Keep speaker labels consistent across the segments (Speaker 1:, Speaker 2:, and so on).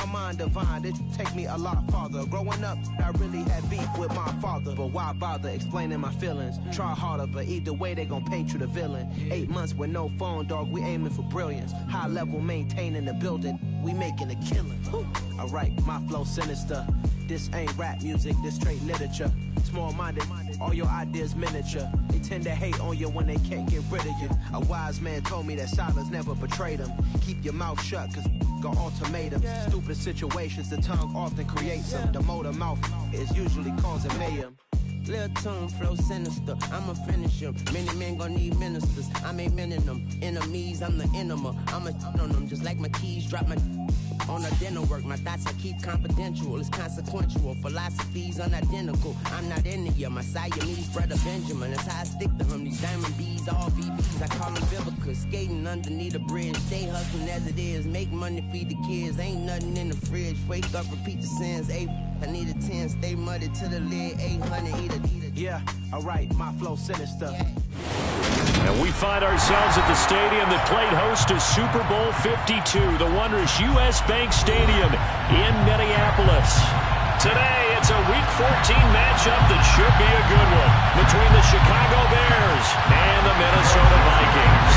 Speaker 1: mind divine, it take me a lot farther. Growing up, I really had beef with my father, but why bother explaining my feelings? Try harder, but either way they gon' paint you the villain. 8 months with no phone, dog, we aiming for brilliance. High level maintaining the building, we making a killing. Alright, my flow sinister. This ain't rap music, this straight literature. Small-minded, all your ideas miniature. They tend to hate on you when they can't get rid of you. A wise man told me that silence never betrayed him. Keep your mouth shut, cause got ultimatums. Stupid situations, the tongue often creates them. The motor mouth is usually causing mayhem.
Speaker 2: Lil' tune, flow sinister, I'ma finish him. Many men gon' need ministers, I'm a men in them. Enemies, I'm the enema, I'ma on them. Just like my keys, drop my on a dinner work. My thoughts I keep confidential, it's consequential. Philosophies unidentical, I'm not into you. My Siamese brother Benjamin, that's how I stick to him. These diamond bees, all BBs, I call them Vivica. Skating underneath a bridge, stay hustling as it is. Make money, feed the kids, ain't nothing in the fridge. Wake up, repeat the sins, I need a 10, stay muddy to the lid, 800, eat a.
Speaker 1: Yeah, alright, my flow sinister.
Speaker 3: And we find ourselves at the stadium that played host to Super Bowl 52, the wondrous U.S. Bank Stadium in Minneapolis. Today, it's a Week 14 matchup that should be a good one between the Chicago Bears and the Minnesota Vikings.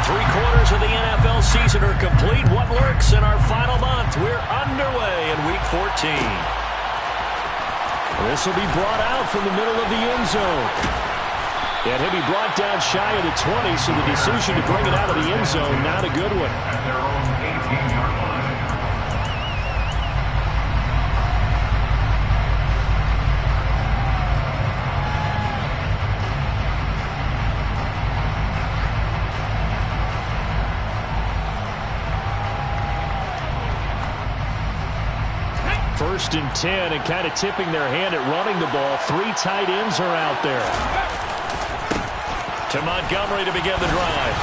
Speaker 3: 3/4 of the NFL season are complete. What lurks in our final month? We're underway in Week 14. This will be brought out from the middle of the end zone. And he'll be brought down shy of the 20, so the decision to bring it out of the end zone, not a good one.
Speaker 4: At their own 18-yard line.
Speaker 3: First and 10, and kind of tipping their hand at running the ball. 3 tight ends are out there. To Montgomery to begin the drive.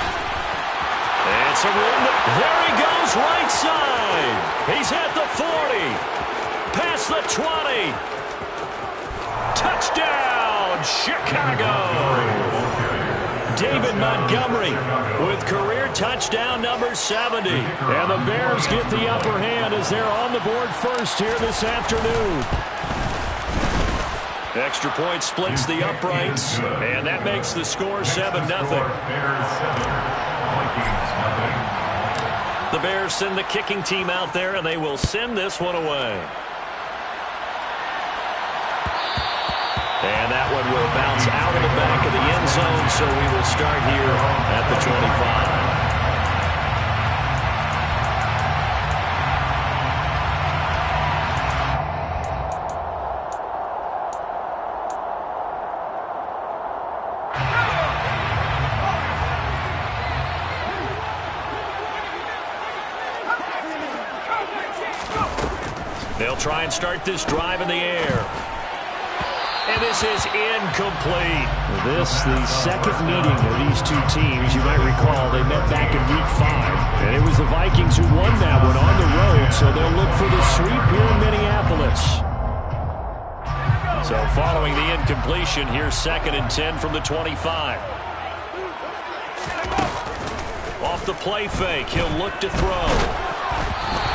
Speaker 3: It's a run. There he goes, right side. He's at the 40. Past the 20. Touchdown, Chicago. David Montgomery with career touchdown number 70. And the Bears get the upper hand as they're on the board first here this afternoon. Extra point splits the uprights, and that makes the score 7-0. The Bears send the kicking team out there, and they will send this one away. And that one will bounce out of the back of the end zone, so we will start here at the 25. They'll try and start this drive in the air. And this is incomplete. This, the second meeting of these two teams. You might recall they met back in Week 5. And it was the Vikings who won that one on the road, so they'll look for the sweep here in Minneapolis. So following the incompletion, here's 2nd and 10 from the 25. Off the play fake, he'll look to throw.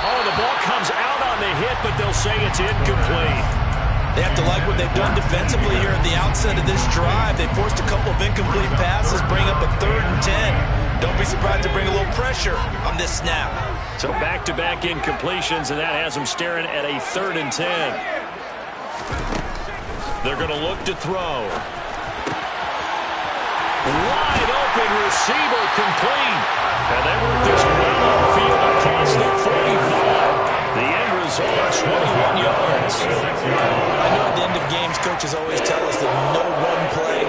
Speaker 3: Oh, the ball comes out on the hit, but they'll say it's incomplete.
Speaker 5: They have to like what they've done defensively here at the outset of this drive. They forced a couple of incomplete passes, bring up a 3rd and 10. Don't be surprised to bring a little pressure on this snap.
Speaker 3: So back-to-back incompletions, and that has them staring at a 3rd and 10. They're going to look to throw. Wide open receiver complete. And they work this well upfield across the 45. The end result, 21 yards.
Speaker 5: I know at the end of games, coaches always tell us that no one play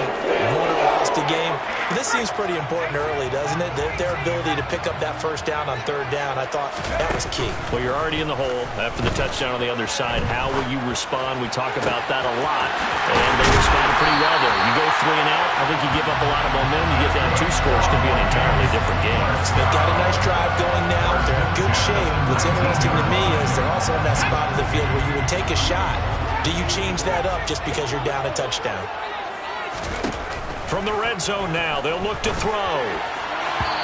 Speaker 5: won or lost a game. But this seems pretty important early, doesn't it? Their ability to pick up that first down on 3rd down, I thought that was key.
Speaker 3: Well, you're already in the hole after the touchdown on the other side. How will you respond? We talk about that a lot, and they responded pretty well there. You go 3 and out, I think you give up a lot of momentum. You get down 2 scores, could be an entirely different game.
Speaker 5: So they've got a nice drive going now. They're in good shape. What's interesting to me is they're also in that spot of the field where you would take a shot. Do you change that up just because you're down a touchdown?
Speaker 3: From the red zone now, they'll look to throw.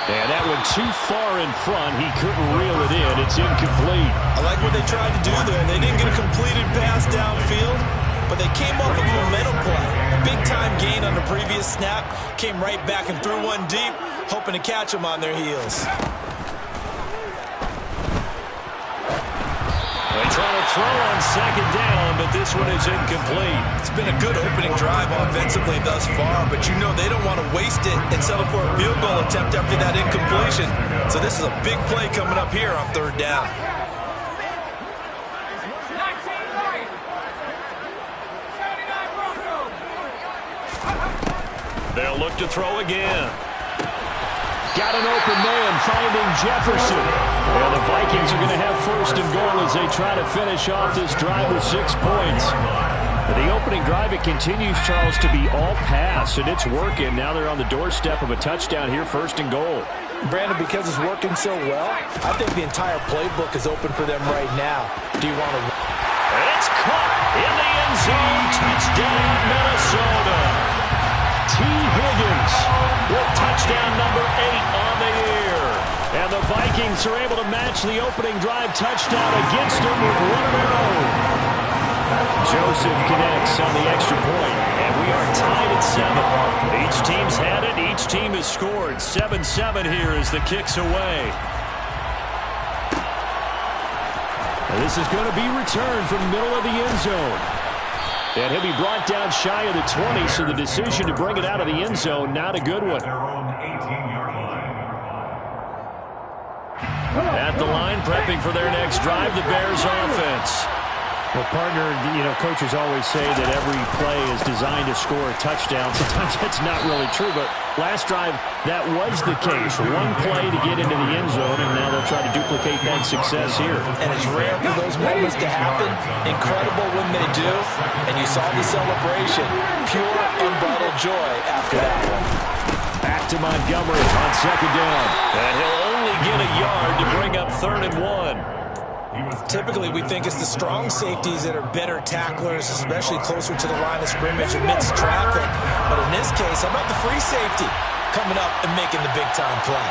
Speaker 3: And that one too far in front. He couldn't reel it in. It's incomplete.
Speaker 5: I like what they tried to do there. They didn't get a completed pass downfield, but they came off of a momentum play. Big-time gain on the previous snap. Came right back and threw one deep, hoping to catch them on their heels.
Speaker 3: They try to throw on second down, but this one is incomplete.
Speaker 5: It's been a good opening drive offensively thus far, but you know they don't want to waste it and settle for a field goal attempt after that incompletion. So this is a big play coming up here on third down.
Speaker 3: They'll look to throw again. Got an open man finding Jefferson. And the Vikings are going to have first and goal as they try to finish off this drive with 6 points. The opening drive, it continues, Charles, to be all pass, and it's working. Now they're on the doorstep of a touchdown here, first and goal.
Speaker 5: Brandon, because it's working so well, I think the entire playbook is open for them right now. Do you want to...
Speaker 3: It's caught in the end zone. Touchdown, Minnesota. T. Higgins with touchdown number 8 on the year. And the Vikings are able to match the opening drive touchdown against them with one of their own. Joseph connects on the extra point, and we are tied at 7. Each team's had it. Each team has scored. 7-7 here as the kick's away. And this is going to be returned from the middle of the end zone. And he'll be brought down shy of the 20, so the decision to bring it out of the end zone, not a good one. At the line, prepping for their next drive, the Bears offense. Well, partner, you know, coaches always say that every play is designed to score a touchdown. Sometimes that's not really true, but last drive, that was the case. One play to get into the end zone, and now they'll try to duplicate that success here.
Speaker 5: And it's rare for those moments to happen. Incredible when they do. And you saw the celebration. Pure, unbridled joy after that one.
Speaker 3: Back to Montgomery on second down. And he'll only get a yard to bring up 3rd and 1.
Speaker 5: Typically, we think it's the strong safeties that are better tacklers, especially closer to the line of scrimmage amidst traffic. But in this case, how about the free safety coming up and making the big-time play?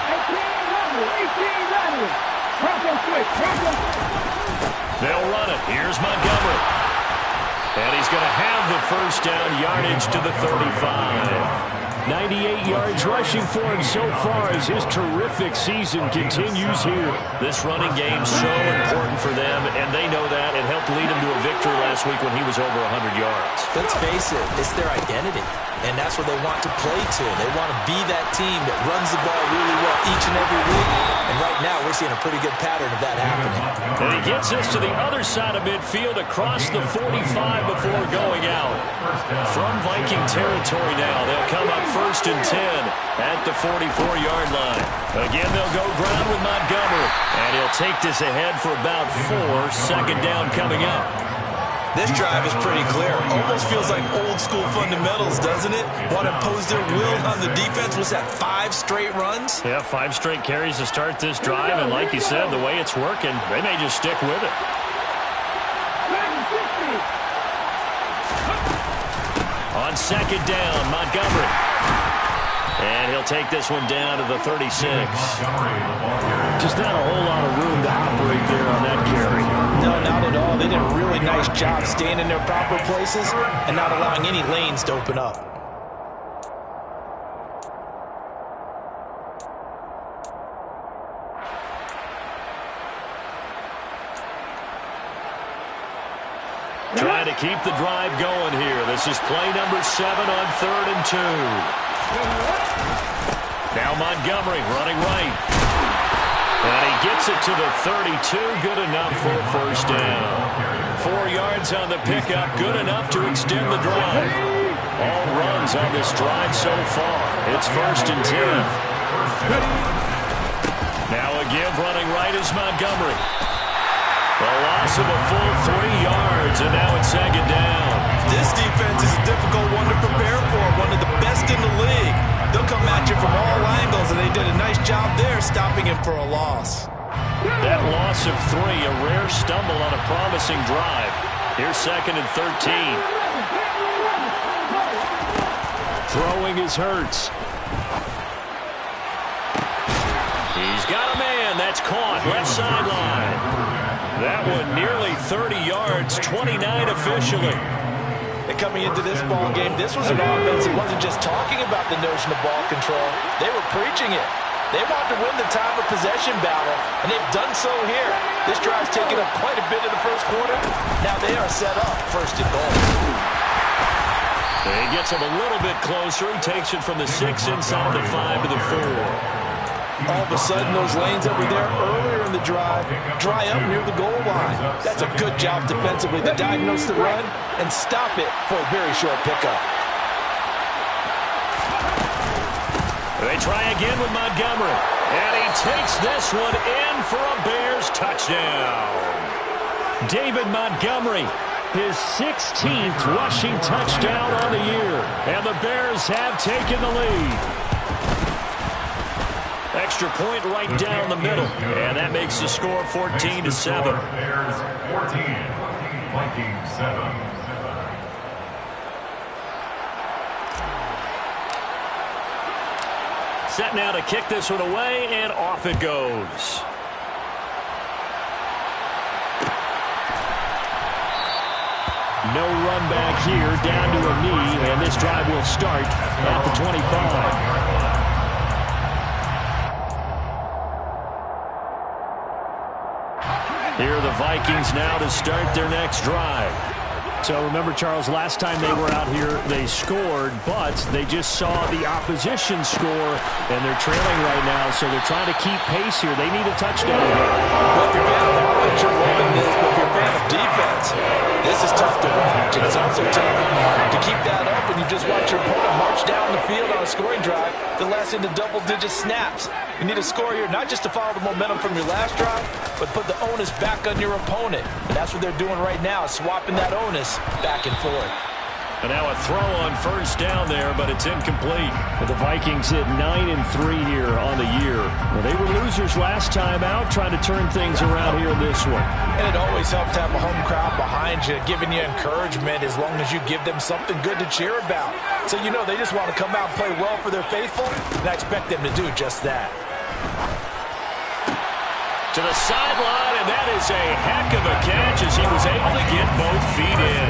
Speaker 3: They'll run it. Here's Montgomery. And he's going to have the first down, yardage to the 35. 98 yards rushing for him so far as his terrific season continues here. This running game's so important for them, and they know that. It helped lead him to a victory last week when he was over 100 yards.
Speaker 5: Let's face it, it's their identity, and that's what they want to play to. They want to be that team that runs the ball really well each and every week, and right now we're seeing a pretty good pattern of that happening.
Speaker 3: And he gets us to the other side of midfield across the 45 before going out. From Viking territory now, they'll come up 1st and 10 at the 44-yard line. Again, they'll go ground with Montgomery, and he'll take this ahead for about 4. Second down coming up.
Speaker 5: This drive is pretty clear. Almost feels like old-school fundamentals, doesn't it? Want to impose their will on the defense. Was that 5 straight runs?
Speaker 3: Yeah, 5 straight carries to start this drive, and like you said, the way it's working, they may just stick with it. On second down, Montgomery. And he'll take this one down to the 36. Just not a whole lot of room to operate there on that carry.
Speaker 5: No, not at all. They did a really nice job staying in their proper places and not allowing any lanes to open up.
Speaker 3: Trying to keep the drive going here. This is play number 7 on 3rd and 2. Now Montgomery running right. And he gets it to the 32. Good enough for a first down. 4 yards on the pickup. Good enough to extend the drive. All runs on this drive so far. It's 1st and 10. Now again running right is Montgomery. A loss of a full 3 yards, and now it's second down.
Speaker 5: This defense is a difficult one to prepare for, one of the best in the league. They'll come at you from all angles, and they did a nice job there stopping him for a loss.
Speaker 3: That loss of 3, a rare stumble on a promising drive. Here's 2nd and 13. Throwing is Hurts. That's caught. Left sideline. That one nearly 30 yards, 29 officially.
Speaker 5: And coming into this ball game, this was an offense that wasn't just talking about the notion of ball control. They were preaching it. They want to win the time of possession battle, and they've done so here. This drive's taken up quite a bit in the first quarter. Now they are set up first and goal.
Speaker 3: He gets him a little bit closer. He takes it from the 6 inside the 5 to the 4.
Speaker 5: All of a sudden, those lanes that were there earlier in the drive dry up near the goal line. That's a good job defensively to diagnose the run and stop it for a very short pickup.
Speaker 3: They try again with Montgomery. And he takes this one in for a Bears touchdown. David Montgomery, his 16th rushing touchdown on the year. And the Bears have taken the lead. Extra point right down the middle. And that makes the score 14-7.
Speaker 4: Bears 14, Vikings 7.
Speaker 3: Set now to kick this one away, and off it goes. No run back here, down to a knee, and this drive will start at the 25. Here are the Vikings now to start their next drive. So remember, Charles, last time they were out here, they scored, but they just saw the opposition score, and they're trailing right now, so they're trying to keep pace here. They need a touchdown here.
Speaker 5: Well, if you're a fan of offense, you're loving this, but if you're a fan of defense, this is tough to watch, and it's also tough to keep that up, and you just watch your opponent march down the field on a scoring drive that lasts into double-digit snaps. You need a score here, not just to follow the momentum from your last drive, but put the onus back on your opponent. And that's what they're doing right now, swapping that onus back and forth.
Speaker 3: And now a throw on first down there, but it's incomplete. But the Vikings hit 9-3 here on the year. Well, they were losers last time out, trying to turn things around here in this one.
Speaker 5: And it always helps to have a home crowd behind you, giving you encouragement as long as you give them something good to cheer about. So you know they just want to come out and play well for their faithful, and I expect them to do just that.
Speaker 3: To the sideline, and that is a heck of a catch as he was able to get both feet in.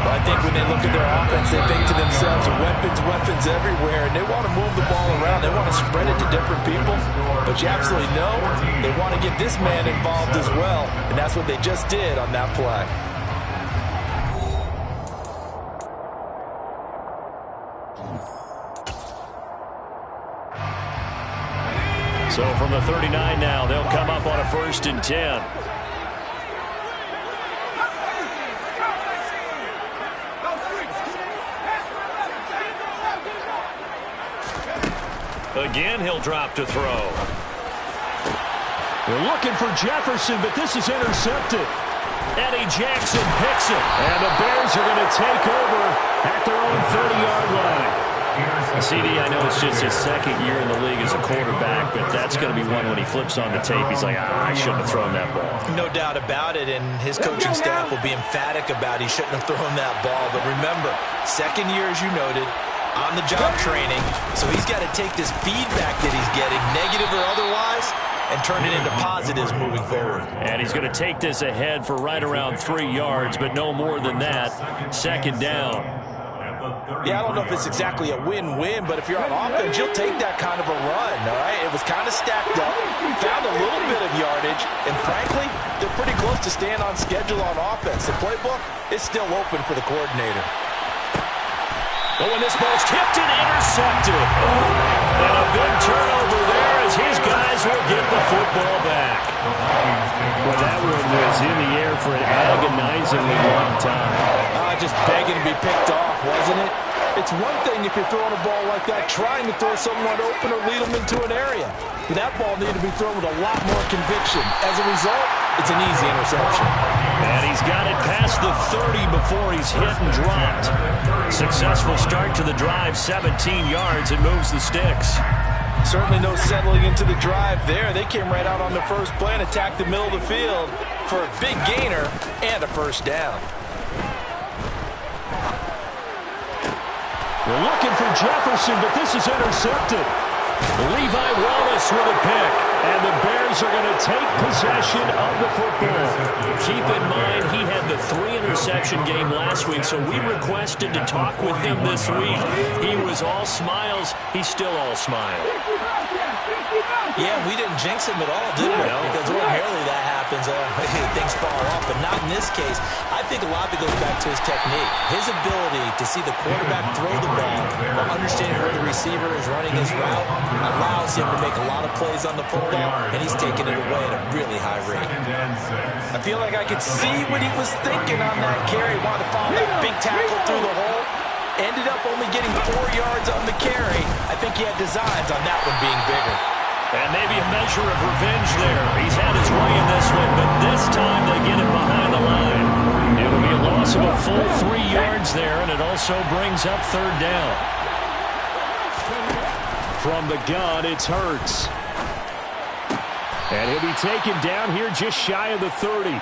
Speaker 5: Well, I think when they look at their offense, they think to themselves, weapons everywhere, and they want to move the ball around. They want to spread it to different people, but you absolutely know they want to get this man involved as well, and that's what they just did on that play.
Speaker 3: So from the 39 now, they'll come up on a 1st and 10. Again, he'll drop to throw. They're looking for Jefferson, but this is intercepted. Eddie Jackson picks it, and the Bears are going to take over at their own 30-yard line. CD, I know it's just his second year in the league as a quarterback, but that's going to be one when he flips on the tape. He's like, I shouldn't have thrown that ball.
Speaker 5: No doubt about it, and his coaching staff will be emphatic about he shouldn't have thrown that ball. But remember, second year, as you noted, on-the-job training, so he's got to take this feedback that he's getting, negative or otherwise, and turn it into positives moving forward.
Speaker 3: And he's going to take this ahead for right around 3 yards, but no more than that. 2nd down.
Speaker 5: Yeah, I don't know if it's exactly a win-win, but if you're on offense, you'll take that kind of a run, all right? It was kind of stacked up, found a little bit of yardage, and frankly, they're pretty close to staying on schedule on offense. The playbook is still open for the coordinator.
Speaker 3: But when this ball's tipped and intercepted, and a big turnover there as his guys will get the football back. Well, that one was in the air for an agonizingly long time.
Speaker 5: Just begging to be picked off, wasn't it? It's one thing if you're throwing a ball like that, trying to throw someone open or lead them into an area. But that ball needed to be thrown with a lot more conviction. As a result, it's an easy interception.
Speaker 3: And he's got it past the 30 before he's hit and dropped. Successful start to the drive, 17 yards, and moves the sticks.
Speaker 5: Certainly no settling into the drive there. They came right out on the first play and attacked the middle of the field for a big gainer and a 1st down.
Speaker 3: We're looking for Jefferson, but this is intercepted. Levi Wallace with a pick. And the Bears are going to take possession of the football. Keep in mind, he had the 3-interception game last week, so we requested to talk with him this week. He was all smiles. He's still all smile.
Speaker 5: Yeah, we didn't jinx him at all, did we? No. Because ordinarily that happens. Things fall off, but not in this case. I think a lot of it goes back to his technique. His ability to see the quarterback throw the ball while understanding where the receiver is running his route allows him to make a lot of plays on the football, and he's taking it away at a really high rate.
Speaker 6: I feel like I could see what he was thinking on that carry. Wanted to follow that big tackle through the hole. Ended up only getting 4 yards on the carry. I think he had designs on that one being bigger.
Speaker 3: And maybe a measure of revenge there. He's had his way in this one, but this time they get it behind the line. It'll be a loss of a full 3 yards there, and it also brings up 3rd down. From the gun, it's Hurts. And he'll be taken down here just shy of the 30.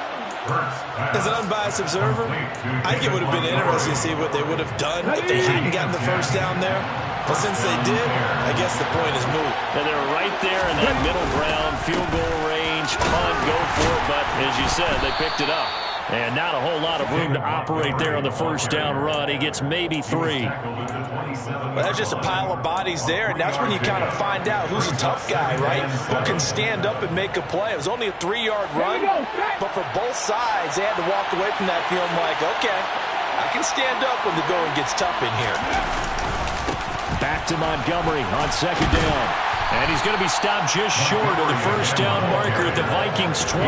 Speaker 5: As an unbiased observer, I think it would have been interesting to see what they would have done if they hadn't gotten the 1st down there. But since they did, I guess the point is moot.
Speaker 3: And they're right there in that middle ground, field goal range, punt, go for it. But as you said, they picked it up. And not a whole lot of room to operate there on the 1st down run. He gets maybe 3.
Speaker 6: Well, that's just a pile of bodies there, and that's when you kind of find out who's a tough guy, right? Who can stand up and make a play. It was only a 3-yard run, but for both sides, they had to walk away from that feeling like, okay, I can stand up when the going gets tough in here.
Speaker 3: Back to Montgomery on 2nd down. And he's going to be stopped just short of the 1st down marker at the Vikings 22.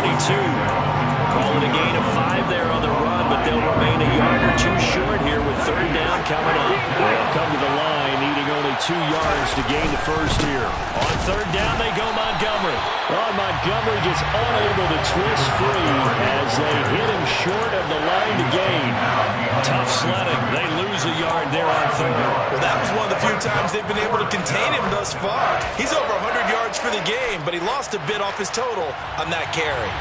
Speaker 3: Calling a gain of 5 there on the run, but they'll remain a yard or 2 short here with 3rd down coming up. They'll come to the line, needing only 2 yards to gain the 1st here. On 3rd down, they go Montgomery. Well, Montgomery just unable to twist free as they hit him short of the line to gain. Tough sledding. They lose a yard there on 3rd.
Speaker 6: Well, that was one of the few times they've been able to contain him thus far. He's over 100 yards for the game, but he lost a bit off his total on that carry.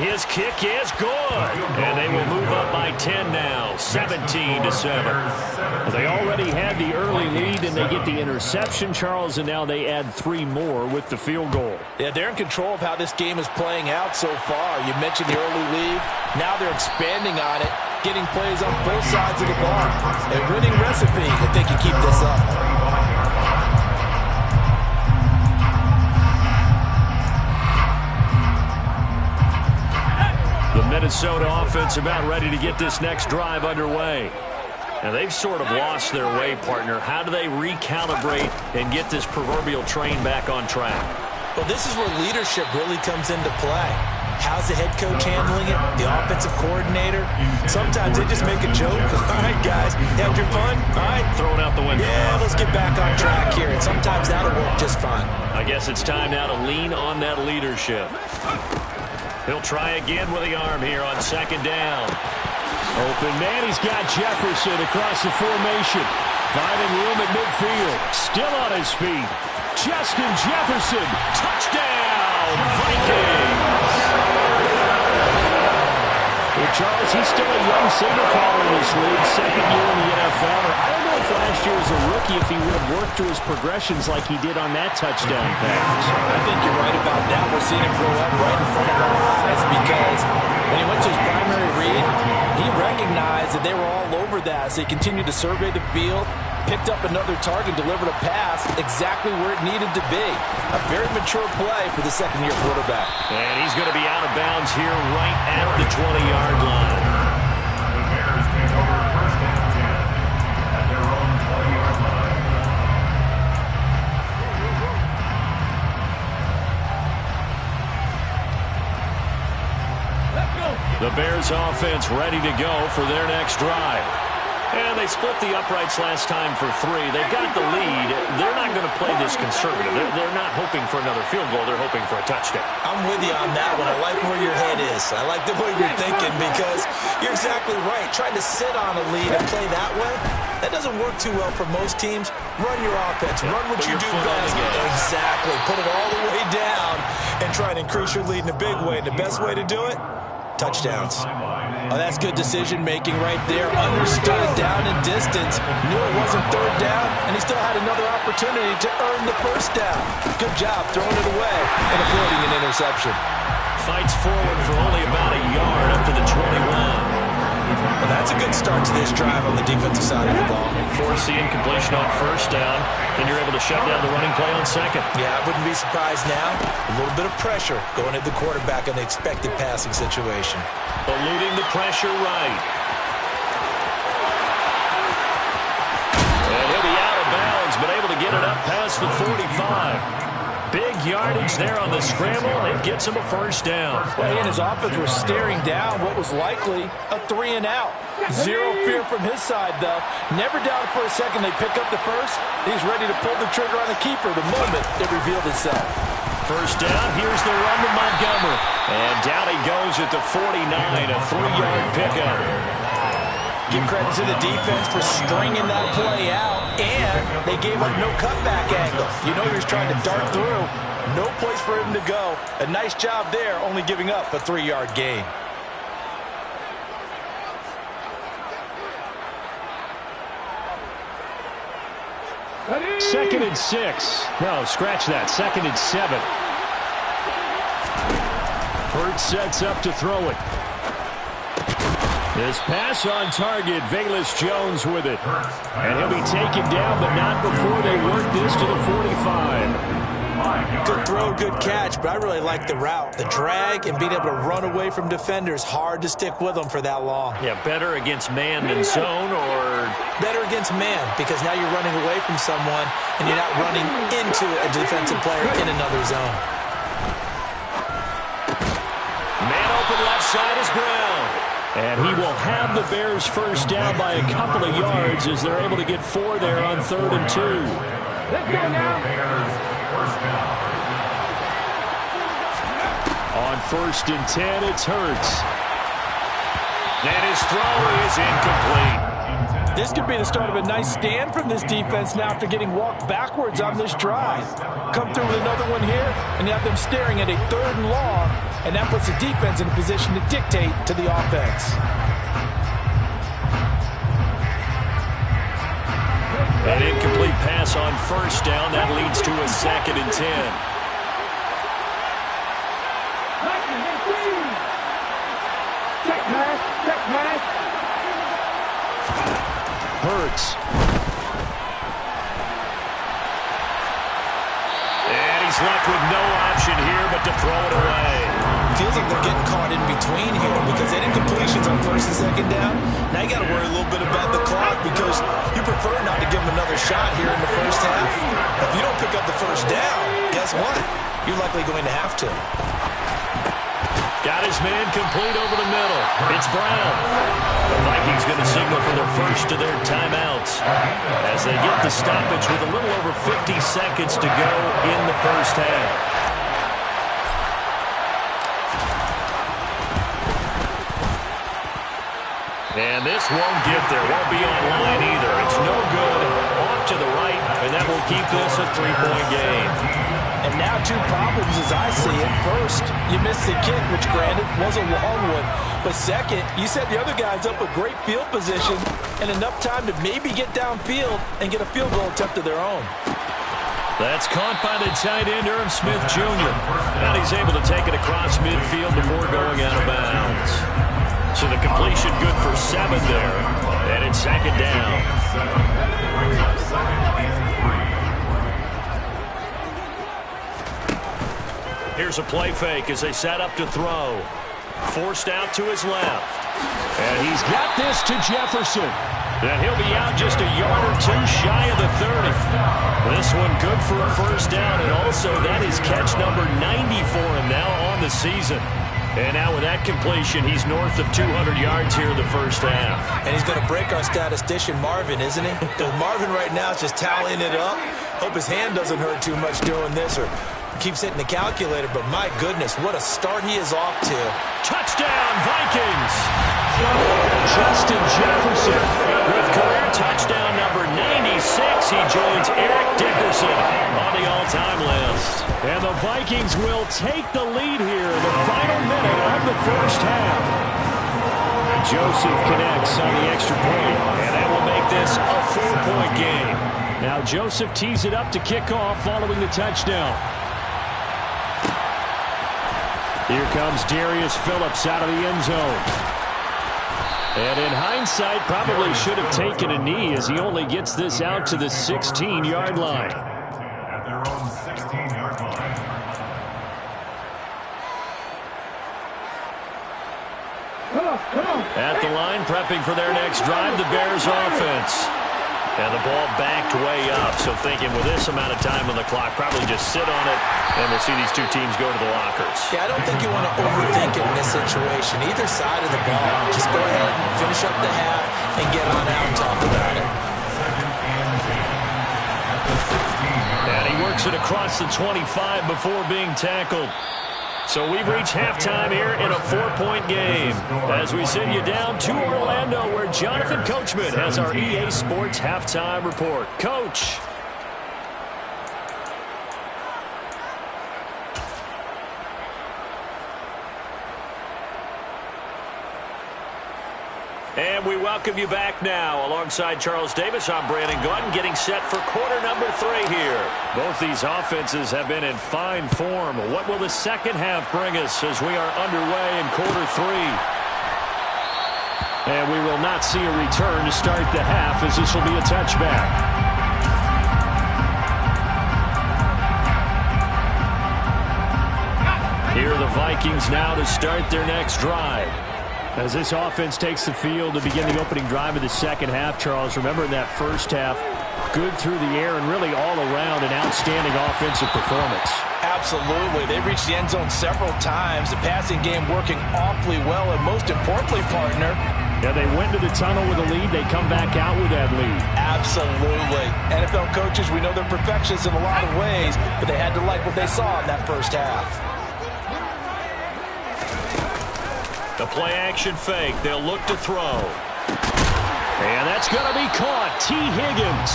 Speaker 3: His kick is good. And they will move up by 10 now, 17-7. They already had the early lead, and they get the interception, Charles, and now they add 3 more with the field goal.
Speaker 6: Yeah, they're in control of how this game is playing out so far. You mentioned the early lead. Now they're expanding on it, getting plays on both sides of the ball. A winning recipe if they can keep this up.
Speaker 3: The Minnesota offense about ready to get this next drive underway. Now, they've sort of lost their way, partner. How do they recalibrate and get this proverbial train back on track?
Speaker 5: Well, this is where leadership really comes into play. How's the head coach handling it? The offensive coordinator? Sometimes they just make a joke. All right, guys, had your fun? All right.
Speaker 3: Throw it out the window.
Speaker 5: Yeah, let's get back on track here. And sometimes that'll work just fine.
Speaker 3: I guess it's time now to lean on that leadership. He'll try again with the arm here on 2nd down. Open man, he's got Jefferson across the formation. Finding room at midfield. Still on his feet. Justin Jefferson. Touchdown, Vikings. Well, Charles, he's still a young signal caller in this league. 2nd year in the NFL. I don't know if last year as a rookie if he would have worked through his progressions like he did on that touchdown pass.
Speaker 6: I think you're right about that. We're seeing him grow up right in front of our eyes because when he went to his primary read, he recognized that they were all over that. So he continued to survey the field, picked up another target, delivered a pass exactly where it needed to be. A very mature play for the 2nd-year quarterback.
Speaker 3: And he's going to be out of bounds here right at the 20-yard line.
Speaker 4: The Bears take over 1st and 10 at their own 20-yard line.
Speaker 3: The Bears offense ready to go for their next drive. And they split the uprights last time for 3. They've got the lead. They're not going to play this conservative. They're not hoping for another field goal. They're hoping for a touchdown.
Speaker 5: I'm with you on that one. I like where your head is. I like the way you're thinking because you're exactly right. Trying to sit on a lead and play that way, that doesn't work too well for most teams. Run your offense. Run what you do best. Exactly. Put it all the way down and try and increase your lead in a big way. And the best way to do it? touchdowns.
Speaker 6: Oh, that's good decision-making right there. Understood down and distance. Knew it wasn't third down, and he still had another opportunity to earn the first down. Good job throwing it away and avoiding an interception.
Speaker 3: Fights forward for only about a yard up to the 21.
Speaker 5: Well, that's a good start to this drive on the defensive side of the ball.
Speaker 3: Force the incompletion on first down, then you're able to shut down the running play on second.
Speaker 5: Yeah, I wouldn't be surprised now. A little bit of pressure going at the quarterback in the expected passing situation.
Speaker 3: Eluding the pressure right. And he'll be out of bounds, but able to get it up past the 45. Big yardage there on the scramble. It gets him a first down.
Speaker 6: Well, he and his offense were staring down what was likely a 3-and-out. Zero fear from his side, though. Never doubted for a second they pick up the first. He's ready to pull the trigger on the keeper the moment it revealed itself.
Speaker 3: First down, here's the run to Montgomery. And down he goes at the 49, a 3-yard pickup.
Speaker 5: Give credit to the defense for stringing that play out, and they gave up no cutback angle. You know he was trying to dart through. No place for him to go. A nice job there, only giving up a 3-yard gain.
Speaker 3: Second and 6. No, scratch that. Second and 7. Hurts sets up to throw it. This pass on target, Velus Jones with it. And he'll be taken down, but not before they work this to the 45.
Speaker 5: Good throw, good catch, but I really like the route. The drag and being able to run away from defenders, hard to stick with them for that long.
Speaker 3: Yeah, better against man than zone, or
Speaker 5: better against man, because now you're running away from someone and you're not running into a defensive player in another zone.
Speaker 3: Man open left side is Brown. And he will have the Bears first down by a couple of yards as they're able to get 4 there on 3rd and 2.
Speaker 4: Let's go now.
Speaker 3: On 1st and 10, it's Hurts. And his throw is incomplete.
Speaker 6: This could be the start of a nice stand from this defense now after getting walked backwards on this drive. Come through with another one here, and you have them staring at a 3rd and long, and that puts the defense in a position to dictate to the offense.
Speaker 3: An incomplete pass on first down. That leads to a 2nd and 10. Hurts. And he's left with no option here but to throw it away.
Speaker 5: Feels like they're getting caught in between here because they had incompletions on 1st and 2nd down. Now you got to worry a little bit about the clock because you prefer not to give them another shot here in the first half. If you don't pick up the first down, guess what? You're likely going to have to.
Speaker 3: Got his man complete over the middle. It's Brown. The Vikings going to signal for their first of their timeouts as they get the stoppage with a little over 50 seconds to go in the first half. And this won't get there. Won't be online either. It's no good. Off to the right, and that will keep this a 3-point game.
Speaker 6: And now 2 problems as I see it. First, you missed the kick, which granted was a long one. But second, you set the other guys up with great field position and enough time to maybe get downfield and get a field goal attempt of their own.
Speaker 3: That's caught by the tight end, Irv Smith Jr. And he's able to take it across midfield before going out of bounds. So the completion good for 7 there. And it's 2nd down. Here's a play fake as they set up to throw. Forced out to his left. And he's got this to Jefferson. And he'll be out just a yard or 2 shy of the 30. This one good for a first down, and also that is catch number 90 for him now on the season. And now with that completion, he's north of 200 yards here in the first half.
Speaker 5: And he's going to break our statistician Marvin, isn't he? Because Marvin right now is just tallying it up. Hope his hand doesn't hurt too much doing this or keeps hitting the calculator, but my goodness, what a start he is off to.
Speaker 3: Touchdown, Vikings! Justin Jefferson with career touchdown number 96. He joins Eric Dickerson Wilson on the all-time list. And the Vikings will take the lead here in the final minute of the first half. Joseph connects on the extra point, and that will make this a 4-point game. Now Joseph tees it up to kick off following the touchdown. Here comes Darius Phillips out of the end zone. And in hindsight, probably should have taken a knee as he only gets this out to the 16-yard line.
Speaker 4: At their own 16-yard line.
Speaker 3: At the line, prepping for their next drive, the Bears offense. And the ball backed way up, so thinking with this amount of time on the clock, probably just sit on it, and we'll see these two teams go to the lockers.
Speaker 5: Yeah, I don't think you want to overthink it in this situation. Either side of the ball, just go ahead and finish up the half and get on out and talk about it.
Speaker 3: And he works it across the 25 before being tackled. So we've reached halftime here in a 4-point game as we send you down to Orlando where Jonathan Coachman has our EA Sports halftime report. Coach. And we welcome you back now. Alongside Charles Davis, I'm Brandon Gaudin, getting set for quarter number 3 here. Both these offenses have been in fine form. What will the second half bring us as we are underway in quarter 3? And we will not see a return to start the half as this will be a touchback. Here are the Vikings now to start their next drive. As this offense takes the field to begin the opening drive of the second half, Charles, remember in that first half, good through the air and really all around an outstanding offensive performance.
Speaker 6: Absolutely. They reached the end zone several times. The passing game working awfully well, and most importantly, partner,
Speaker 3: yeah, they went to the tunnel with a lead. They come back out with that lead.
Speaker 6: Absolutely. NFL coaches, we know they're perfectionists in a lot of ways, but they had to like what they saw in that first half.
Speaker 3: The play-action fake. They'll look to throw. And that's going to be caught. T. Higgins.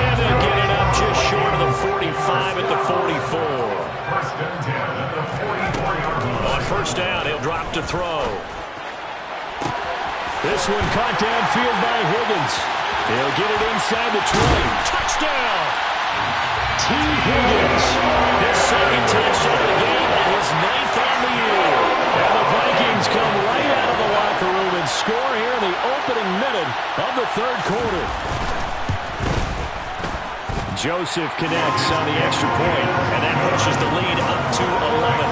Speaker 3: And they'll get it up just short of the 45 at the 44.
Speaker 4: First and 10 at the 44-yard line.
Speaker 3: On first down, he'll drop to throw. This one caught downfield by Higgins. He'll get it inside the 20. Touchdown! T. Higgins. His second touchdown of the game and his 9th on the year. And the Vikings come right out of the locker room and score here in the opening minute of the third quarter. Joseph connects on the extra point, and that pushes the lead up to 11.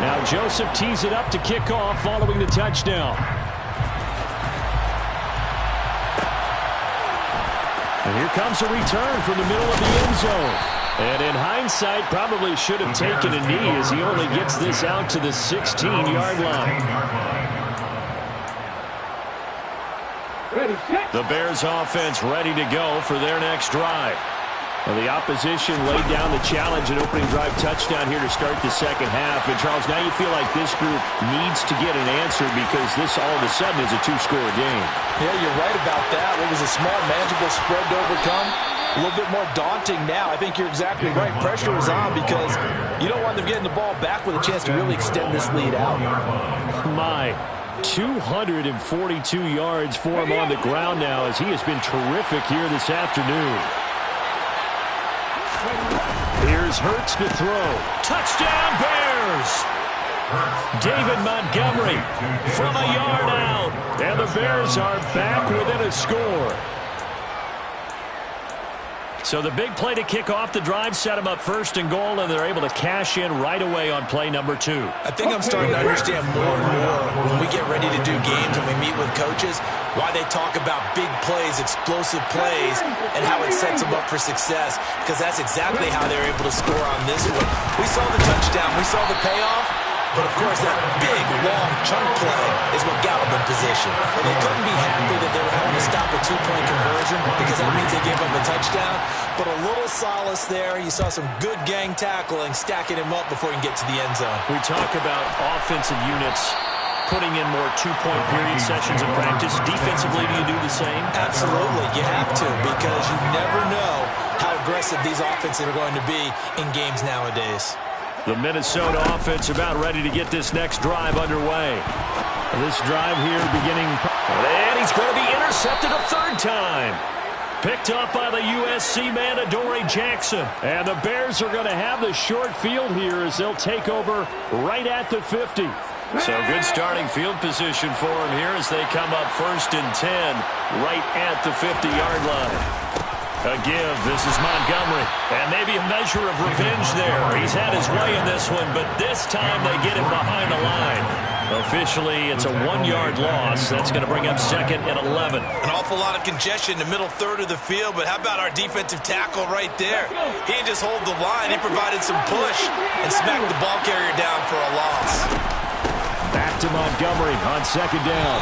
Speaker 3: Now Joseph tees it up to kick off following the touchdown. And here comes a return from the middle of the end zone. And in hindsight, probably should have taken a knee as he only gets this out to the 16-yard line. The Bears offense ready to go for their next drive. Well, the opposition laid down the challenge, an opening drive touchdown here to start the second half. And, Charles, now you feel like this group needs to get an answer because this all of a sudden is a two-score game.
Speaker 6: Yeah, you're right about that. What was a small, manageable spread to overcome? A little bit more daunting now. I think you're exactly right. Pressure is on because you don't want them getting the ball back with a chance to really extend this lead out.
Speaker 3: My 242 yards for him on the ground now as he has been terrific here this afternoon. Here's Hurts to throw. Touchdown, Bears! David Montgomery from a yard out. And the Bears are back within a score. So the big play to kick off the drive set them up first and goal, and they're able to cash in right away on play number 2.
Speaker 5: I think I'm starting to understand more and more when we get ready to do games and we meet with coaches why they talk about big plays, explosive plays, and how it sets them up for success, because that's exactly how they're able to score on this one. We saw the touchdown. We saw the payoff. But, of course, that big, long chunk play is what got them in position. And they couldn't be happy that they were having to stop a 2-point conversion because that means they gave up a touchdown. But a little solace there. You saw some good gang tackling, stacking him up before he can get to the end zone.
Speaker 3: We talk about offensive units putting in more two-point period sessions in practice. Defensively, do you do the same?
Speaker 5: Absolutely. You have to, because you never know how aggressive these offenses are going to be in games nowadays.
Speaker 3: The Minnesota offense about ready to get this next drive underway. This drive here beginning, and he's going to be intercepted a third time. Picked up by the USC man, Adoree Jackson. And the Bears are going to have the short field here as they'll take over right at the 50. So good starting field position for him here as they come up 1st and 10 right at the 50-yard line. A give. This is Montgomery. And maybe a measure of revenge there. He's had his way in this one, but this time they get him behind the line. Officially, it's a 1-yard loss. That's going to bring up 2nd and 11.
Speaker 5: An awful lot of congestion in the middle third of the field, but how about our defensive tackle right there? He didn't just hold the line. He provided some push and smacked the ball carrier down for a loss.
Speaker 3: Back to Montgomery on 2nd down.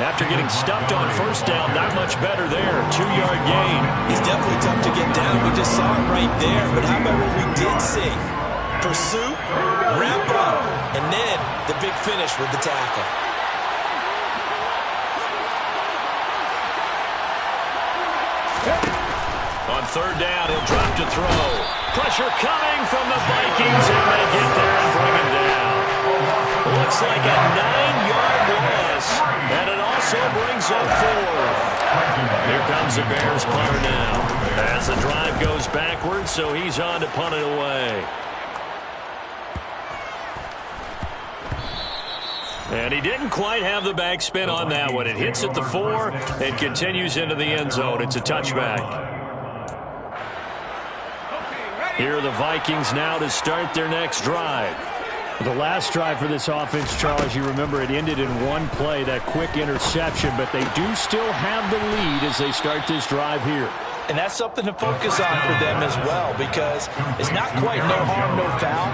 Speaker 3: After getting stuffed on 1st down, not much better there. 2-yard gain.
Speaker 5: He's definitely tough to get down. We just saw it right there. But how about what we did see? Pursuit, wrap up, and then the big finish with the tackle.
Speaker 3: On 3rd down, he'll drop to throw. Pressure coming from the Vikings, and they get there and bring him down. Looks like a 9-yard loss, and it also brings up 4th. Here comes the Bears punter now. As the drive goes backwards, so he's on to punt it away. And he didn't quite have the backspin on that one. It hits at the 4 and continues into the end zone. It's a touchback. Here are the Vikings now to start their next drive. The last drive for this offense, Charles, you remember it ended in one play, that quick interception, but they do still have the lead as they start this drive here.
Speaker 5: And that's something to focus on for them as well, because it's not quite no harm, no foul.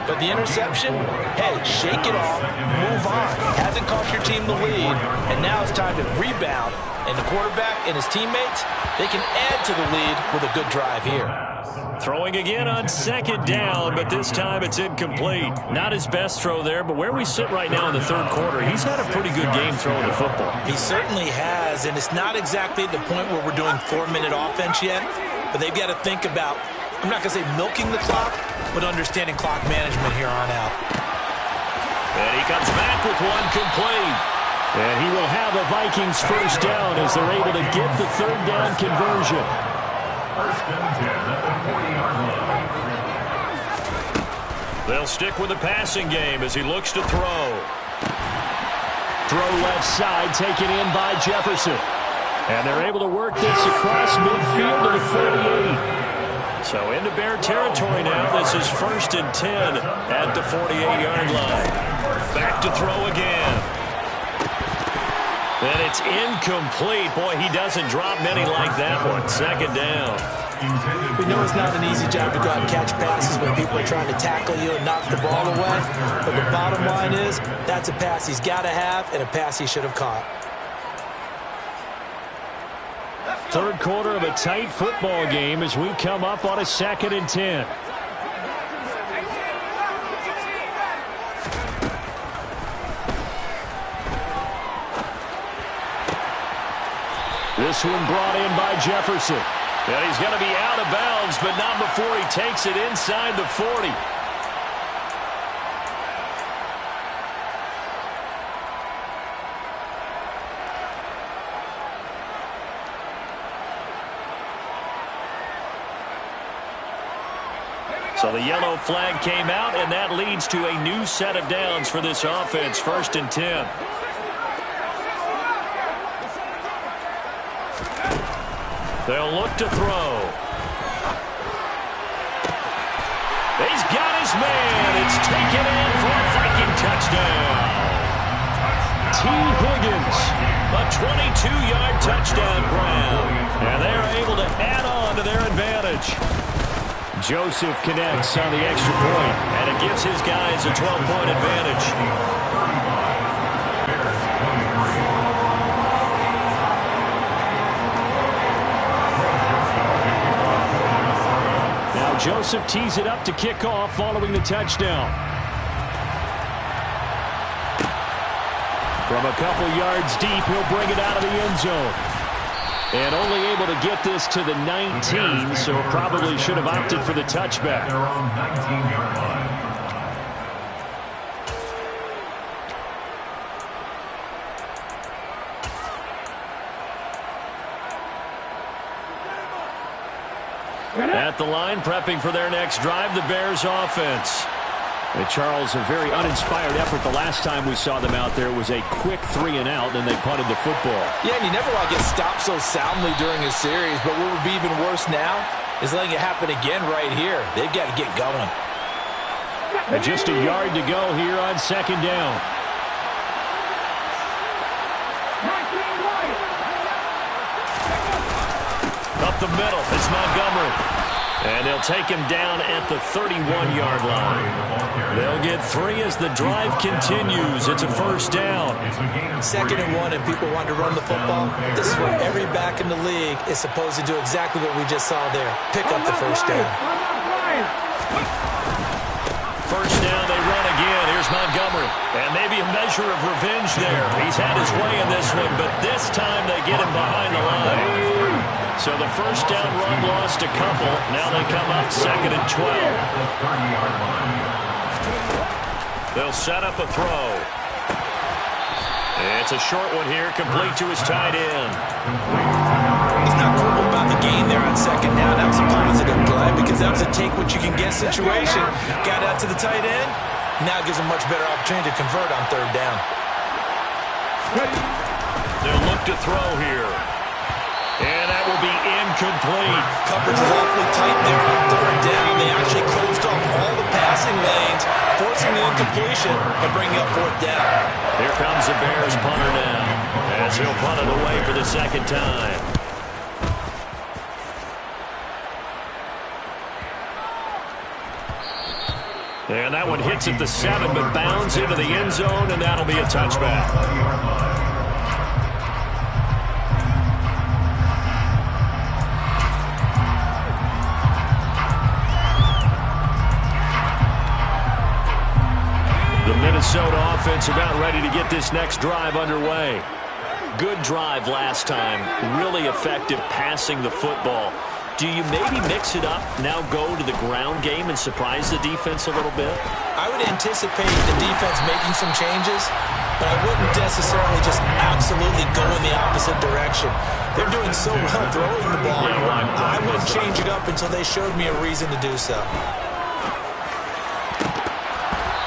Speaker 5: But the interception, hey, shake it off, move on. Hasn't cost your team the lead, and now it's time to rebound. And the quarterback and his teammates, they can add to the lead with a good drive here.
Speaker 3: Throwing again on 2nd down, but this time it's incomplete. Not his best throw there, but where we sit right now in the 3rd quarter, he's had a pretty good game throwing the football.
Speaker 5: He certainly has, and it's not exactly at the point where we're doing 4-minute offense yet, but they've got to think about, I'm not going to say milking the clock, but understanding clock management here on out.
Speaker 3: And he comes back with one complete. And he will have a Vikings 1st down as they're able to get the 3rd down conversion.
Speaker 4: 1st and 10 at the 40-yard line.
Speaker 3: They'll stick with the passing game as he looks to throw. Throw left side, taken in by Jefferson. And they're able to work this across midfield to the 48. So into Bear territory now. This is 1st and 10 at the 48-yard line. Back to throw again. And it's incomplete. Boy, he doesn't drop many like that one. 2nd down.
Speaker 5: We know it's not an easy job to go out and catch passes when people are trying to tackle you and knock the ball away. But the bottom line is, that's a pass he's got to have and a pass he should have caught.
Speaker 3: 3rd quarter of a tight football game as we come up on a 2nd and 10. This one brought in by Jefferson. And he's going to be out of bounds, but not before he takes it inside the 40. So the yellow flag came out, and that leads to a new set of downs for this offense. 1st and 10. They'll look to throw. He's got his man. It's taken in for a Viking touchdown. T. Higgins, a 22-yard touchdown grab. And they're able to add on to their advantage. Joseph connects on the extra point, and it gives his guys a 12-point advantage. Joseph tees it up to kick off following the touchdown. From a couple yards deep, he'll bring it out of the end zone. And only able to get this to the 19, so probably should have opted for the touchback.
Speaker 4: Their own 19-yard line.
Speaker 3: At the line, prepping for their next drive, the Bears offense. And Charles, a very uninspired effort the last time we saw them out there. It was a quick 3 and out, and they punted the football.
Speaker 6: Yeah, and you never want to get stopped so soundly during a series, but what would be even worse now is letting it happen again right here. They've got to get going.
Speaker 3: And just a yard to go here on second down. Up the middle, it's Montgomery. And they'll take him down at the 31-yard line. They'll get 3 as the drive continues. It's a first down.
Speaker 6: 2nd and 1, and people want to run the football. This is where every back in the league is supposed to do exactly what we just saw there. Pick up the first down.
Speaker 3: First down, they run again. Here's Montgomery. And maybe a measure of revenge there. He's had his way in this one, but this time they get him behind the line. So the first down run lost a couple. Now they come up 2nd and 12. They'll set up a throw. It's a short one here, complete to his tight end.
Speaker 6: He's not cool about the gain there on 2nd down. That was a positive play because that was a take-what-you-can-get situation. Got out to the tight end. Now gives him much better opportunity to convert on 3rd down.
Speaker 3: They'll look to throw here. And that will be incomplete.
Speaker 6: Coverage is awfully tight there on 3rd down. They actually closed off all the passing lanes, forcing the incompletion and bringing up 4th down.
Speaker 3: Here comes the Bears punter now, as he'll punt it away for the 2nd time. And that one hits at the 7, but bounds into the end zone, and that'll be a touchback. Minnesota offense about ready to get this next drive underway. Good drive last time. Really effective passing the football. Do you maybe mix it up, now go to the ground game and surprise the defense a little bit?
Speaker 6: I would anticipate the defense making some changes, but I wouldn't necessarily just absolutely go in the opposite direction. They're doing so well throwing the ball. I wouldn't change it up until they showed me a reason to do so.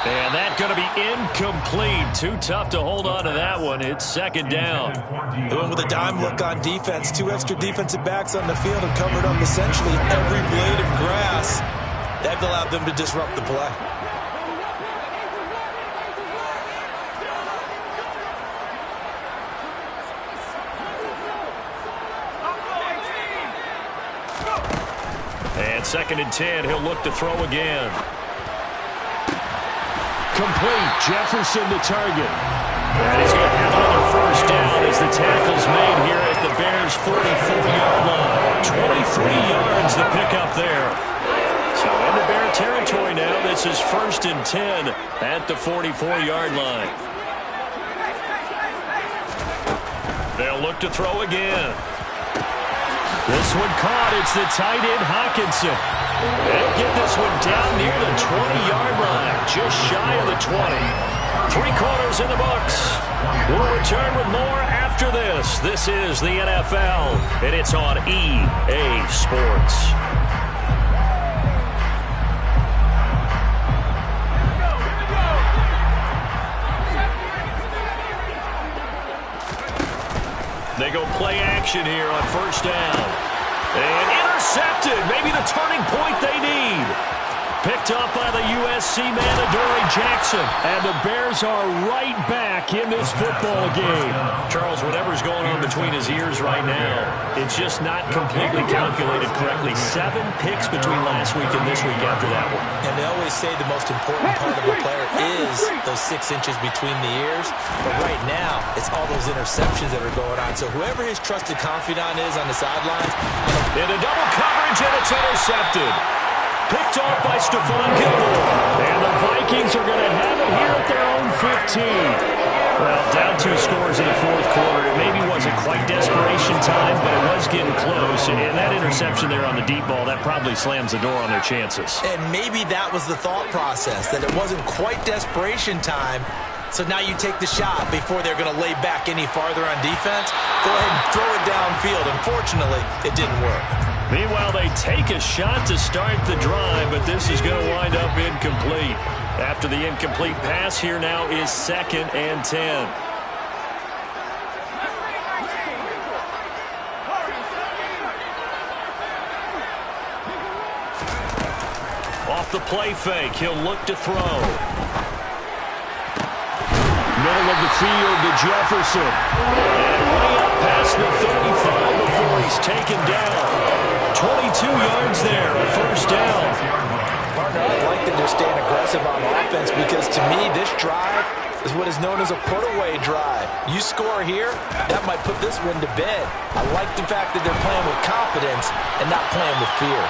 Speaker 3: And that's going to be incomplete. Too tough to hold on to that one. It's 2nd down.
Speaker 6: Going with a dime look on defense. 2 extra defensive backs on the field and covered up essentially every blade of grass. That allowed them to disrupt the play.
Speaker 3: And 2nd and 10. He'll look to throw again. Complete. Jefferson the target. And he's going to have another first down as the tackle's made here at the Bears' 44-yard line. 23 yards the pickup there. So into Bear territory now. This is 1st and 10 at the 44-yard line. They'll look to throw again. This one caught. It's the tight end Hawkinson. They'll get this one down near the 20-yard line, just shy of the 20. 3 quarters in the books. We'll return with more after this. This is the NFL, and it's on EA Sports. They go play action here on 1st down. And intercepted. Maybe the turning point they need. Picked up by the USC man, Adoree Jackson. And the Bears are right back in this football game. Charles, whatever's going on between his ears right now, it's just not completely calculated correctly. 7 picks between last week and this week after that one.
Speaker 6: And they always say the most important part of a player is those 6 inches between the ears. But right now, it's all those interceptions that are going on. So whoever his trusted confidant is on the sidelines.
Speaker 3: In a double coverage, and it's intercepted. Picked off by Stephon Gilmore. And the Vikings are going to have it here at their own 15. Well, down 2 scores in the fourth quarter. It maybe wasn't quite desperation time, but it was getting close. And that interception there on the deep ball, that probably slams the door on their chances.
Speaker 5: And maybe that was the thought process, that it wasn't quite desperation time. So now you take the shot before they're going to lay back any farther on defense. Go ahead and throw it downfield. Unfortunately, it didn't work.
Speaker 3: Meanwhile, they take a shot to start the drive, but this is going to wind up incomplete. After the incomplete pass, here now is 2nd and 10. Off the play fake, he'll look to throw. Middle of the field to Jefferson. And way up past the 35 before he's taken down. 22 yards there, a first down.
Speaker 5: Partner, I like that they're staying aggressive on offense because to me, this drive is what is known as a put-away drive. You score here, that might put this one to bed. I like the fact that they're playing with confidence and not playing with fear.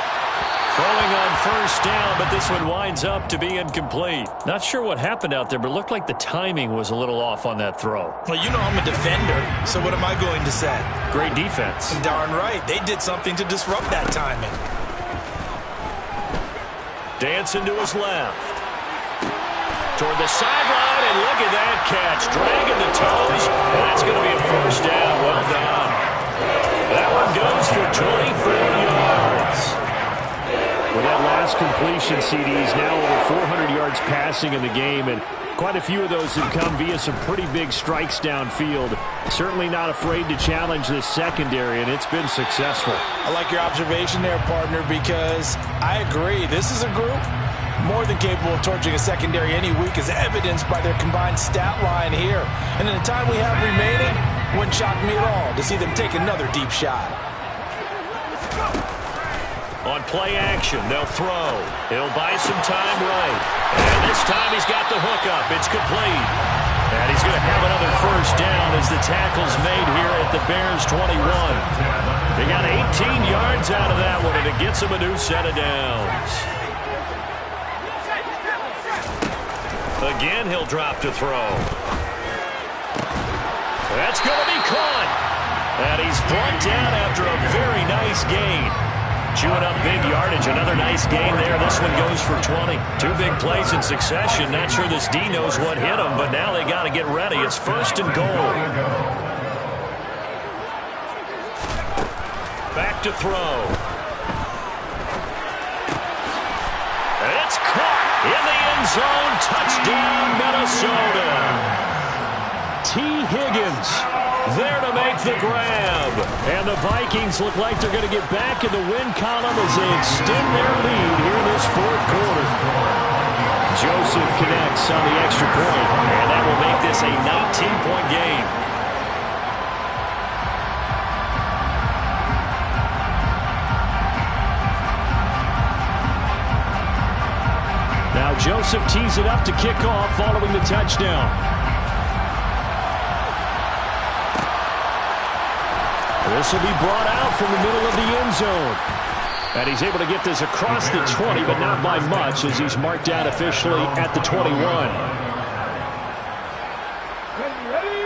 Speaker 3: Throwing on first down, but this one winds up to be incomplete. Not sure what happened out there, but it looked like the timing was a little off on that throw.
Speaker 5: Well, you know I'm a defender, so what am I going to say?
Speaker 3: Great defense.
Speaker 5: Darn right. They did something to disrupt that timing.
Speaker 3: Dancing to his left. Toward the sideline, and look at that catch. Dragging the toes, and that's going to be a first down. Well done. That one goes for 24 yards. With that last completion, CD's now over 400 yards passing in the game, and quite a few of those have come via some pretty big strikes downfield. Certainly not afraid to challenge this secondary, and it's been successful.
Speaker 5: I like your observation there, partner, because I agree. This is a group more than capable of torching a secondary any week, as evidenced by their combined stat line here. And in the time we have remaining, wouldn't shock me at all to see them take another deep shot.
Speaker 3: On play action, they'll throw. He'll buy some time right. And this time he's got the hook up. It's complete. And he's going to have another first down as the tackle's made here at the Bears 21. They got 18 yards out of that one, and it gets them a new set of downs. Again, he'll drop to throw. That's going to be caught. And he's brought down after a very nice gain. Chewing up big yardage. Another nice gain there. This one goes for 20. 2 big plays in succession. Not sure this D knows what hit him, but now they got to get ready. It's 1st and goal. Back to throw. It's caught in the end zone. Touchdown, Minnesota. T. Higgins there to make the grab. And the Vikings look like they're going to get back in the win column as they extend their lead here in this fourth quarter. Joseph connects on the extra point, and that will make this a 19-point game. Now Joseph tees it up to kick off following the touchdown. This will be brought out from the middle of the end zone. And he's able to get this across the 20, but not by much, as he's marked out officially at the 21.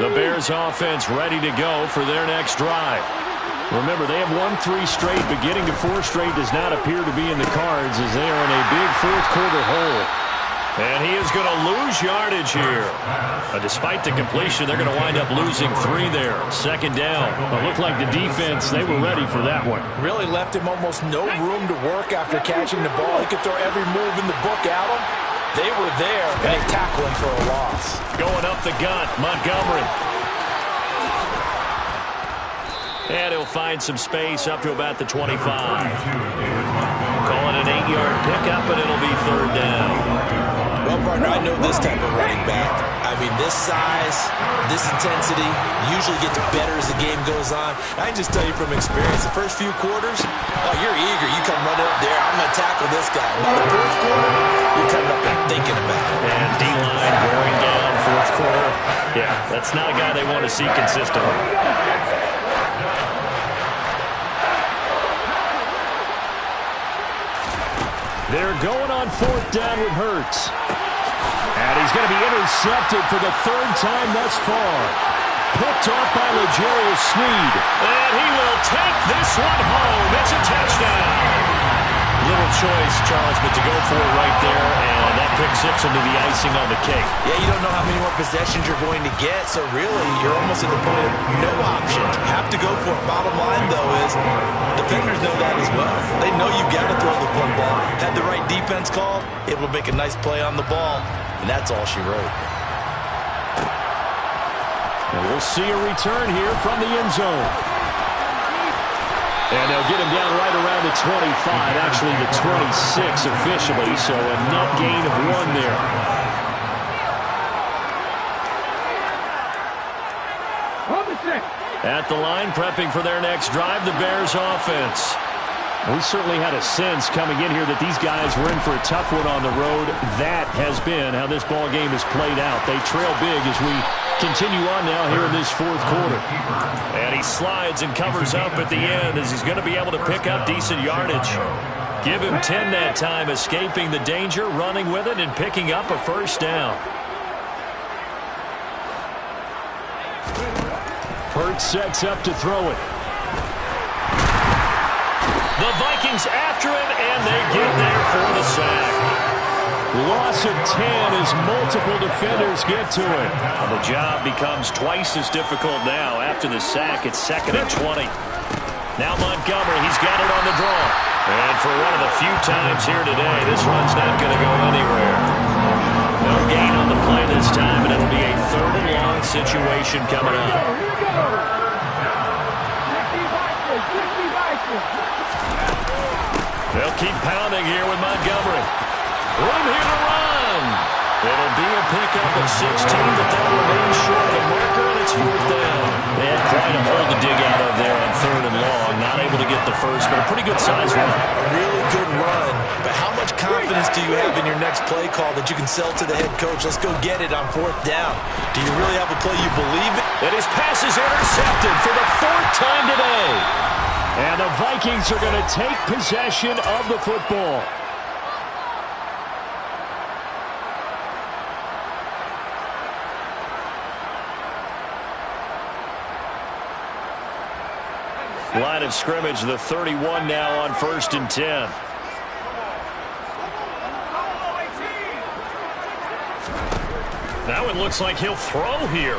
Speaker 3: The Bears offense ready to go for their next drive. Remember, they have won 3 straight, but getting to 4 straight does not appear to be in the cards, as they are in a big fourth quarter hole. And he is going to lose yardage here. Despite the completion, they're going to wind up losing 3 there. 2nd down. It looked like the defense, they were ready for that one.
Speaker 5: Really left him almost no room to work after catching the ball. He could throw every move in the book at him. They were there, and they tackle him for a loss.
Speaker 3: Going up the gut, Montgomery. And he'll find some space up to about the 25. Calling an 8-yard pickup, and it'll be 3rd down.
Speaker 5: Well, partner, I know this type of running back. I mean, this size, this intensity usually gets better as the game goes on. I can just tell you from experience, the first few quarters, oh, you're eager. You come running up there, I'm going to tackle this guy. By the fourth quarter, you're coming up and thinking about it.
Speaker 3: And D-line wearing down fourth quarter. Yeah, that's not a guy they want to see consistently. They're going on 4th down with Hurts. And he's going to be intercepted for the third time thus far. Picked off by L'Jarius Sneed. And he will take this one home. It's a touchdown. Little choice, Charles, but to go for it right there, and that pick six will be the icing on the cake.
Speaker 5: Yeah, you don't know how many more possessions you're going to get, so really, you're almost at the point of no option. Have to go for it. Bottom line, though, is defenders know that as well. They know you got to throw the football. Had the right defense call, able to make a nice play on the ball, and that's all she wrote.
Speaker 3: And we'll see a return here from the end zone. And they'll get him down right around the 25, actually the 26 officially, so a net gain of 1 there. At the line, prepping for their next drive, the Bears offense. We certainly had a sense coming in here that these guys were in for a tough one on the road. That has been how this ball game has played out. They trail big as we continue on now here in this fourth quarter. And he slides and covers up at the end as he's going to be able to pick up decent yardage. Give him 10 that time, escaping the danger, running with it, and picking up a first down. Hurts sets up to throw it. The Vikings after him, and they get there for the sack. Loss of 10 as multiple defenders get to it. The job becomes twice as difficult now. After the sack, it's 2nd and 20. Now Montgomery, he's got it on the draw. And for one of the few times here today, this run's not going to go anywhere. No gain on the play this time, and it'll be a 3rd and long situation coming up. They'll keep pounding here with Montgomery. Room here to run. It'll be a pickup at 16, but that remains short of the marker, and it's 4th down. They had quite a hole to dig out of there on 3rd and long. Not able to get the first, but a pretty good size run.
Speaker 5: A really good run, but how much confidence do you have in your next play call that you can sell to the head coach? Let's go get it on 4th down. Do you really have a play you believe in?
Speaker 3: And his pass is intercepted for the 4th time today. And the Vikings are going to take possession of the football. Line of scrimmage, the 31 now on 1st and 10. Now it looks like he'll throw here.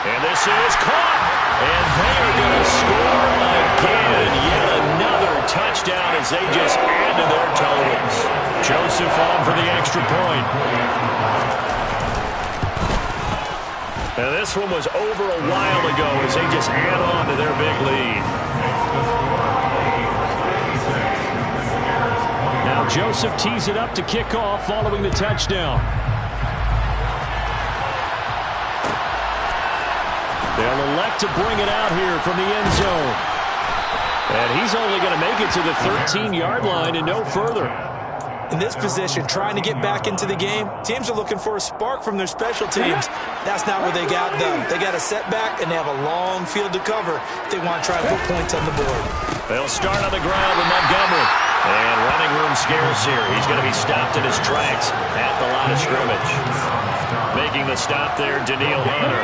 Speaker 3: And this is caught. And they are going to score again. Yet another touchdown as they just add to their totals. Joseph on for the extra point. And this one was over a while ago as they just add on to their big lead. Now Joseph tees it up to kick off following the touchdown. They'll elect to bring it out here from the end zone. And he's only going to make it to the 13-yard line and no further.
Speaker 5: In this position, trying to get back into the game, teams are looking for a spark from their special teams. That's not what they got, though. They got a setback, and they have a long field to cover if they want to try to put points on the board.
Speaker 3: They'll start on the ground with Montgomery. And running room scarce here. He's going to be stopped in his tracks at the line of scrimmage. Making the stop there, Daniil Hunter.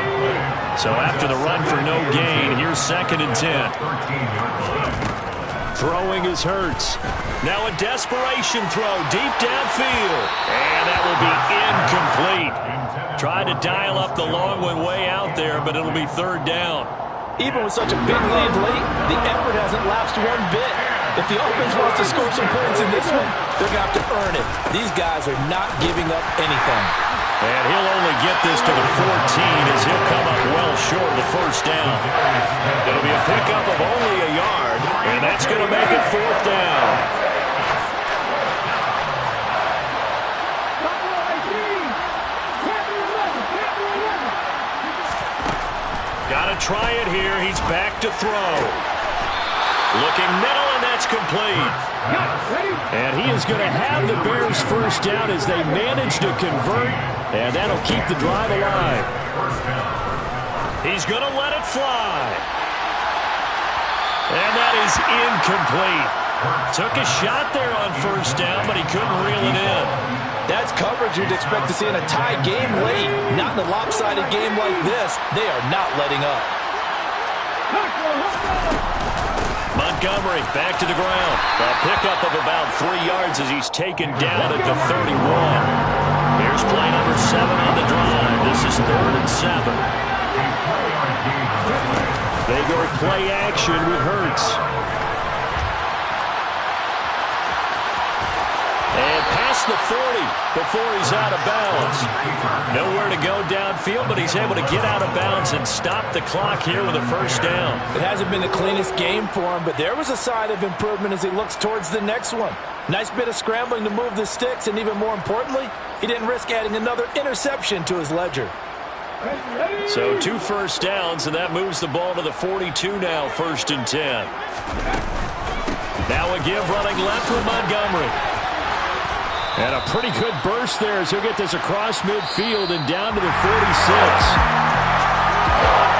Speaker 3: So after the run for no gain, here's 2nd and 10. Throwing is Hurts. Now a desperation throw deep downfield. And that will be incomplete. Tried to dial up the long one way out there, but it'll be 3rd down.
Speaker 6: Even with such a big lead late, the effort hasn't lapsed one bit. If the offense wants to score some points in this one, they're going to have to earn it. These guys are not giving up anything.
Speaker 3: And he'll only get this to the 14 as he'll come up well short of the 1st down. It'll be a pickup of only a yard, and that's going to make it 4th down. Got to try it here. He's back to throw. Looking middle, and that's complete. And he is going to have the Bears first down as they manage to convert, and that'll keep the drive alive. He's going to let it fly. And that is incomplete. Took a shot there on first down, but he couldn't reel it in.
Speaker 6: That's coverage you'd expect to see in a tie game late. Not in a lopsided game like this. They are not letting up.
Speaker 3: Montgomery back to the ground. A pickup of about 3 yards as he's taken down at the 31. Here's play number 7 on the drive. This is 3rd and 7. They go play action with Hurts. And past the 40 before he's out of bounds. Nowhere to go downfield, but he's able to get out of bounds and stop the clock here with a first down.
Speaker 6: It hasn't been the cleanest game for him, but there was a sign of improvement as he looks towards the next one. Nice bit of scrambling to move the sticks, and even more importantly, he didn't risk adding another interception to his ledger.
Speaker 3: So 2 first downs, and that moves the ball to the 42 now, 1st and 10. Now a give running left with Montgomery. And a pretty good burst there as he'll get this across midfield and down to the 46.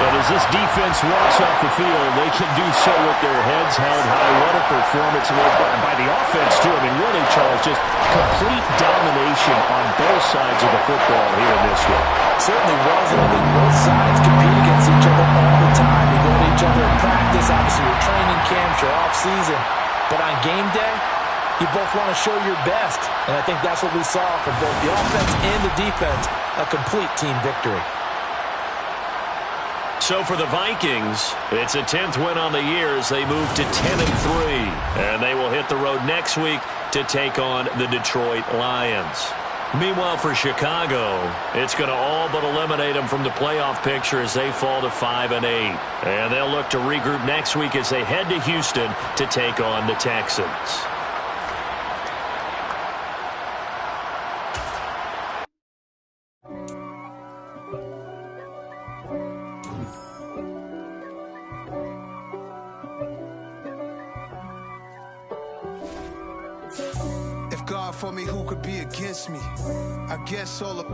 Speaker 3: But as this defense walks off the field, they can do so with their heads held high. What a performance by the offense, too. I mean, really, Charles, just complete domination on both sides of the football here in this one.
Speaker 6: Certainly was, and I think both sides compete against each other all the time. You go to each other in practice, obviously your training camps, your off-season. But on game day, you both want to show your best. And I think that's what we saw from both the offense and the defense, a complete team victory.
Speaker 3: So for the Vikings, it's a 10th win on the year as they move to 10-3. And they will hit the road next week to take on the Detroit Lions. Meanwhile, for Chicago, it's going to all but eliminate them from the playoff picture as they fall to 5-8. And they'll look to regroup next week as they head to Houston to take on the Texans.
Speaker 7: If God for me, who could be against me? I guess all of